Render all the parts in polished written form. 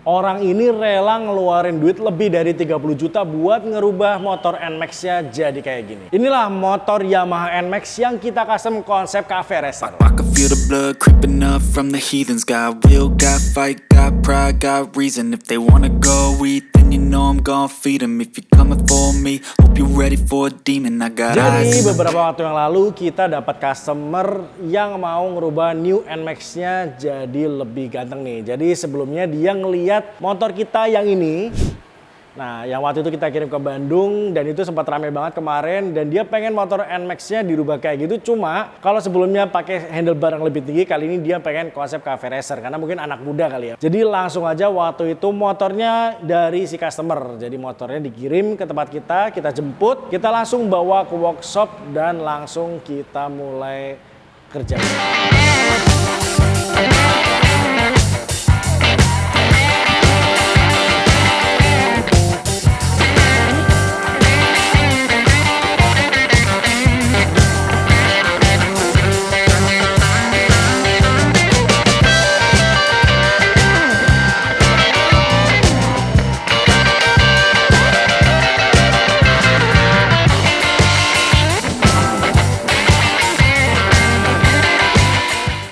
Orang ini rela ngeluarin duit lebih dari 30 juta buat ngerubah motor NMAX-nya jadi kayak gini. Inilah motor Yamaha NMAX yang kita custom konsep cafe racer. I can feel the blood creeping up from the heathens. Got will, got fight, got pride, got reason. If they wanna go eat, then you know I'm gonna feed them. If you're coming for me, hope you're ready for a demon. I got Jadi eyes. beberapa waktu yang lalu kita dapat customer yang mau ngerubah new NMAX-nya jadi lebih ganteng nih. Jadi sebelumnya dia ngeliat motor kita yang ini. Nah, yang waktu itu kita kirim ke Bandung dan itu sempat ramai banget kemarin dan dia pengen motor NMAX-nya dirubah kayak gitu. Cuma kalau sebelumnya pakai handlebar yang lebih tinggi, kali ini dia pengen konsep cafe racer karena mungkin anak muda kali ya. Jadi langsung aja waktu itu motornya dari si customer. Jadi motornya dikirim ke tempat kita jemput, kita langsung bawa ke workshop dan langsung kita mulai kerja.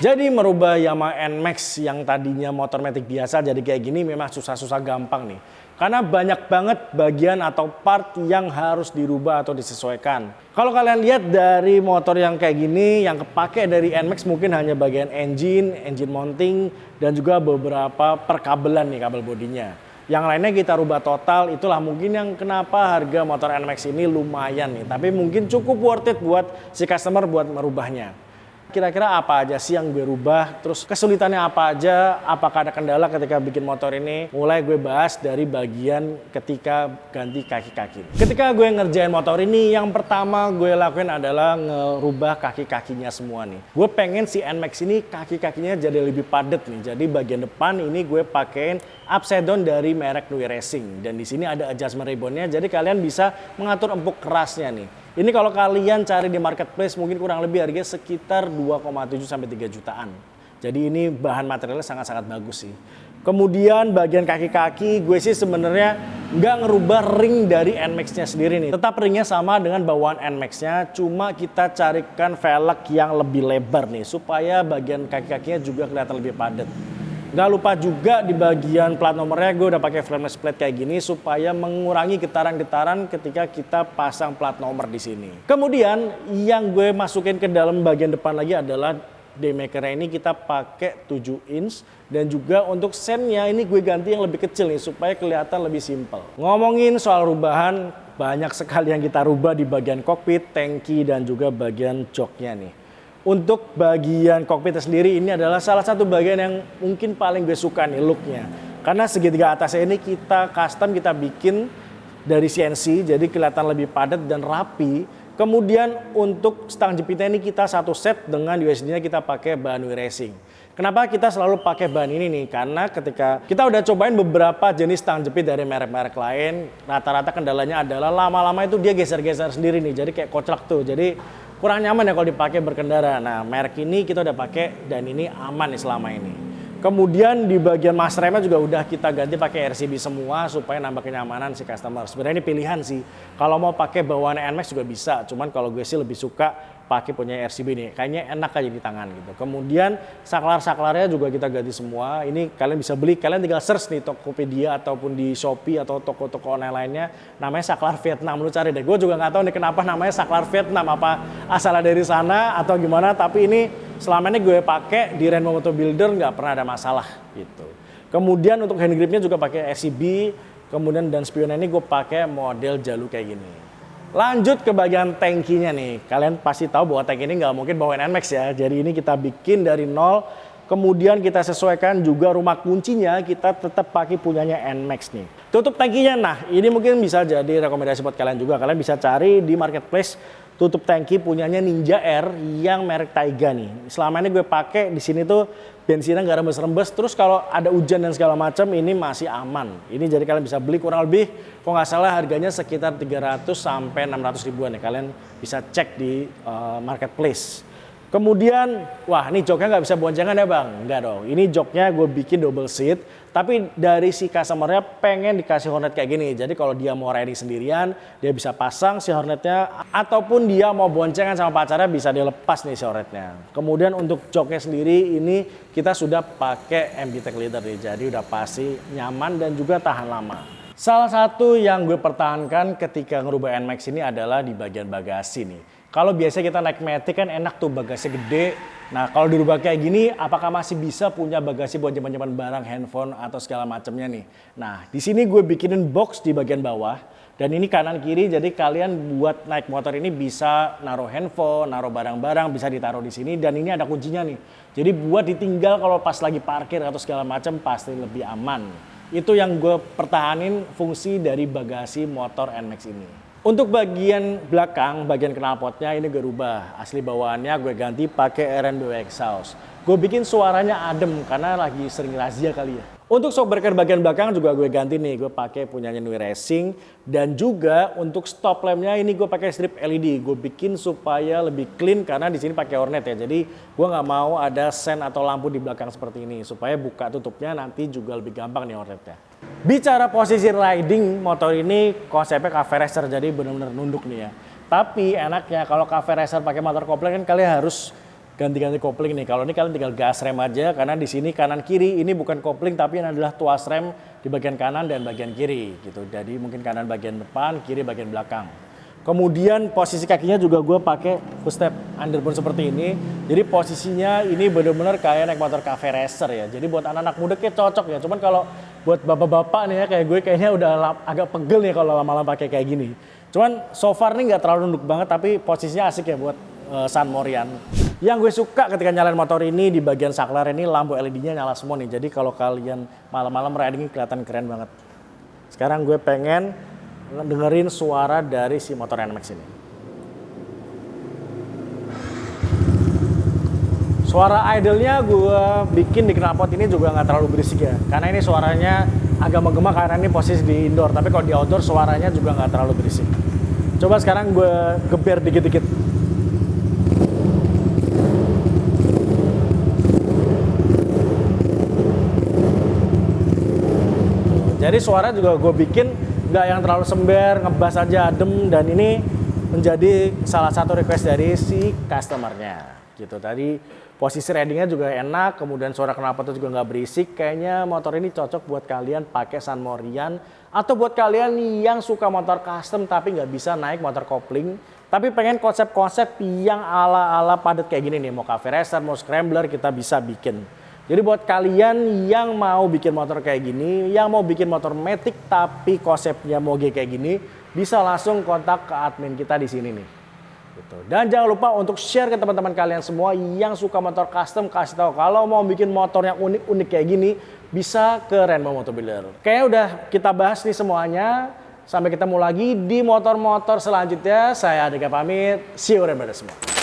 Jadi merubah Yamaha NMAX yang tadinya motor matic biasa jadi kayak gini memang susah-susah gampang nih. Karena banyak banget bagian atau part yang harus dirubah atau disesuaikan. Kalau kalian lihat dari motor yang kayak gini, yang kepake dari NMAX mungkin hanya bagian engine mounting, dan juga beberapa perkabelan nih kabel bodinya. Yang lainnya kita rubah total, itulah mungkin yang kenapa harga motor NMAX ini lumayan nih. Tapi mungkin cukup worth it buat si customer buat merubahnya. Kira-kira apa aja sih yang gue rubah, terus kesulitannya apa aja, apakah ada kendala ketika bikin motor ini. Mulai gue bahas dari bagian ketika ganti kaki-kaki. Ketika gue ngerjain motor ini, yang pertama gue lakuin adalah ngerubah kaki-kakinya semua nih. Gue pengen si NMAX ini kaki-kakinya jadi lebih padat nih. Jadi bagian depan ini gue pakein upside down dari merek Nui Racing. Dan di sini ada adjustment ribbonnya, jadi kalian bisa mengatur empuk kerasnya nih. Ini kalau kalian cari di marketplace mungkin kurang lebih harganya sekitar 2,7 sampai 3 jutaan. Jadi ini bahan materialnya sangat-sangat bagus sih. Kemudian bagian kaki-kaki gue sih sebenarnya nggak ngerubah ring dari NMAX-nya sendiri nih. Tetap ringnya sama dengan bawaan NMAX-nya, cuma kita carikan velg yang lebih lebar nih supaya bagian kaki-kakinya juga kelihatan lebih padat. Gak lupa juga di bagian plat nomornya gue udah pakai flameless plate kayak gini supaya mengurangi getaran-getaran ketika kita pasang plat nomor di sini. Kemudian yang gue masukin ke dalam bagian depan lagi adalah daymakernya ini kita pakai 7 inch dan juga untuk sennya ini gue ganti yang lebih kecil nih supaya kelihatan lebih simpel. Ngomongin soal rubahan, banyak sekali yang kita rubah di bagian kokpit, tangki dan juga bagian joknya nih. Untuk bagian kokpitnya sendiri ini adalah salah satu bagian yang mungkin paling gue suka nih looknya. Karena segitiga atasnya ini kita custom, kita bikin dari CNC jadi kelihatan lebih padat dan rapi. Kemudian untuk stang jepitnya ini kita satu set dengan USD-nya kita pakai bahan Nui Racing. Kenapa kita selalu pakai bahan ini nih? Karena ketika kita udah cobain beberapa jenis stang jepit dari merek-merek lain, rata-rata kendalanya adalah lama-lama itu dia geser-geser sendiri nih. Jadi kayak koclak tuh. Jadi kurang nyaman ya kalau dipakai berkendara. Nah, merek ini kita udah pakai dan ini aman nih selama ini. Kemudian di bagian mas remnya juga udah kita ganti pakai RCB semua supaya nambah kenyamanan si customer. Sebenarnya ini pilihan sih. Kalau mau pakai bawaan NMAX juga bisa. Cuman kalau gue sih lebih suka pakai punya RCB nih. Kayaknya enak aja di tangan gitu. Kemudian saklar-saklarnya juga kita ganti semua. Ini kalian bisa beli, kalian tinggal search nih Tokopedia ataupun di Shopee atau toko-toko online lainnya. Namanya saklar Vietnam, lu cari deh. Gue juga nggak tahu nih kenapa namanya saklar Vietnam. Apa asalnya dari sana atau gimana. Tapi ini selama ini gue pakai di Rainbow Motor Builder nggak pernah ada masalah gitu. Kemudian untuk hand gripnya juga pakai RCB. Kemudian dan spionnya ini gue pakai model Jalu kayak gini. Lanjut ke bagian tangkinya nih. Kalian pasti tahu bahwa tank ini nggak mungkin bawain NMAX ya. Jadi ini kita bikin dari nol. Kemudian kita sesuaikan juga rumah kuncinya. Kita tetap pakai punyanya NMAX nih. Tutup tangkinya. Nah ini mungkin bisa jadi rekomendasi buat kalian juga. Kalian bisa cari di marketplace tutup tangki punyanya Ninja Air yang merek Taiga nih. Selama ini gue pakai di sini tuh bensinnya nggak rembes-rembes. Terus kalau ada hujan dan segala macam ini masih aman. Ini jadi kalian bisa beli kurang lebih kalau nggak salah harganya sekitar 300 sampai 600 ribuan ya. Kalian bisa cek di marketplace. Kemudian, wah ini joknya nggak bisa boncengan ya bang? Nggak dong, ini joknya gue bikin double seat. Tapi dari si customernya pengen dikasih Hornet kayak gini. Jadi kalau dia mau riding sendirian, dia bisa pasang si Hornetnya. Ataupun dia mau boncengan sama pacarnya, bisa dilepas nih si Hornetnya. Kemudian untuk joknya sendiri, ini kita sudah pakai MB Tech Leader nih. Jadi udah pasti nyaman dan juga tahan lama. Salah satu yang gue pertahankan ketika ngerubah NMAX ini adalah di bagian bagasi nih. Kalau biasanya kita naik Matic kan enak tuh bagasinya gede. Nah kalau dirubah kayak gini, apakah masih bisa punya bagasi buat nyimpan barang, handphone atau segala macamnya nih? Nah di sini gue bikinin box di bagian bawah dan ini kanan kiri. Jadi kalian buat naik motor ini bisa naruh handphone, naruh barang-barang, bisa ditaruh di sini dan ini ada kuncinya nih. Jadi buat ditinggal kalau pas lagi parkir atau segala macam pasti lebih aman. Itu yang gue pertahanin fungsi dari bagasi motor NMAX ini. Untuk bagian belakang, bagian knalpotnya ini gue rubah. Asli bawaannya gue ganti pakai RNBW exhaust. Gue bikin suaranya adem karena lagi sering razia kali ya. Untuk shock breaker bagian belakang juga gue ganti nih. Gue pakai punyanya Nui Racing. Dan juga untuk stop lampnya ini gue pakai strip LED. Gue bikin supaya lebih clean karena di sini pakai Hornet ya. Jadi gue nggak mau ada sen atau lampu di belakang seperti ini. Supaya buka tutupnya nanti juga lebih gampang nih Hornetnya. Bicara posisi riding, motor ini konsepnya cafe racer, jadi benar-benar nunduk nih ya. Tapi enaknya kalau cafe racer pakai motor kopling kan kalian harus ganti-ganti kopling nih. Kalau ini kalian tinggal gas rem aja karena di sini kanan kiri ini bukan kopling tapi ini adalah tuas rem di bagian kanan dan bagian kiri gitu. Jadi mungkin kanan bagian depan, kiri bagian belakang. Kemudian posisi kakinya juga gue pakai footstep underbone seperti ini. Jadi posisinya ini benar-benar kayak naik motor cafe racer ya. Jadi buat anak-anak muda kayak cocok ya. Cuman kalau buat bapak-bapak nih ya kayak gue kayaknya udah agak pegel nih kalau lama-lama pakai kayak gini. Cuman so far nih nggak terlalu nunduk banget tapi posisinya asik ya buat San Morian. Yang gue suka ketika nyalain motor ini di bagian saklar ini lampu LED-nya nyala semua nih. Jadi kalau kalian malam-malam riding kelihatan keren banget. Sekarang gue pengen dengerin suara dari si motor NMAX ini. Suara idle-nya gue bikin di knalpot ini juga nggak terlalu berisik ya. Karena ini suaranya agak menggema karena ini posisi di indoor. Tapi kalau di outdoor suaranya juga nggak terlalu berisik. Coba sekarang gue geber dikit-dikit. Jadi suara juga gue bikin nggak yang terlalu sember, ngebas aja adem, dan ini menjadi salah satu request dari si customernya gitu. Tadi posisi ridingnya juga enak, kemudian suara knalpotnya juga nggak berisik. Kayaknya motor ini cocok buat kalian pakai San Morian atau buat kalian yang suka motor custom tapi nggak bisa naik motor kopling, tapi pengen konsep-konsep yang ala-ala padat kayak gini nih, mau cafe racer, mau scrambler, kita bisa bikin. Jadi buat kalian yang mau bikin motor kayak gini, yang mau bikin motor Matic tapi konsepnya moge kayak gini, bisa langsung kontak ke admin kita di sini nih. Gitu. Dan jangan lupa untuk share ke teman-teman kalian semua yang suka motor custom, kasih tahu kalau mau bikin motor yang unik-unik kayak gini, bisa ke Rainbow Motor Builder. Kayaknya udah kita bahas nih semuanya. Sampai ketemu lagi di motor-motor selanjutnya. Saya Adika pamit. See you Rainbow semua.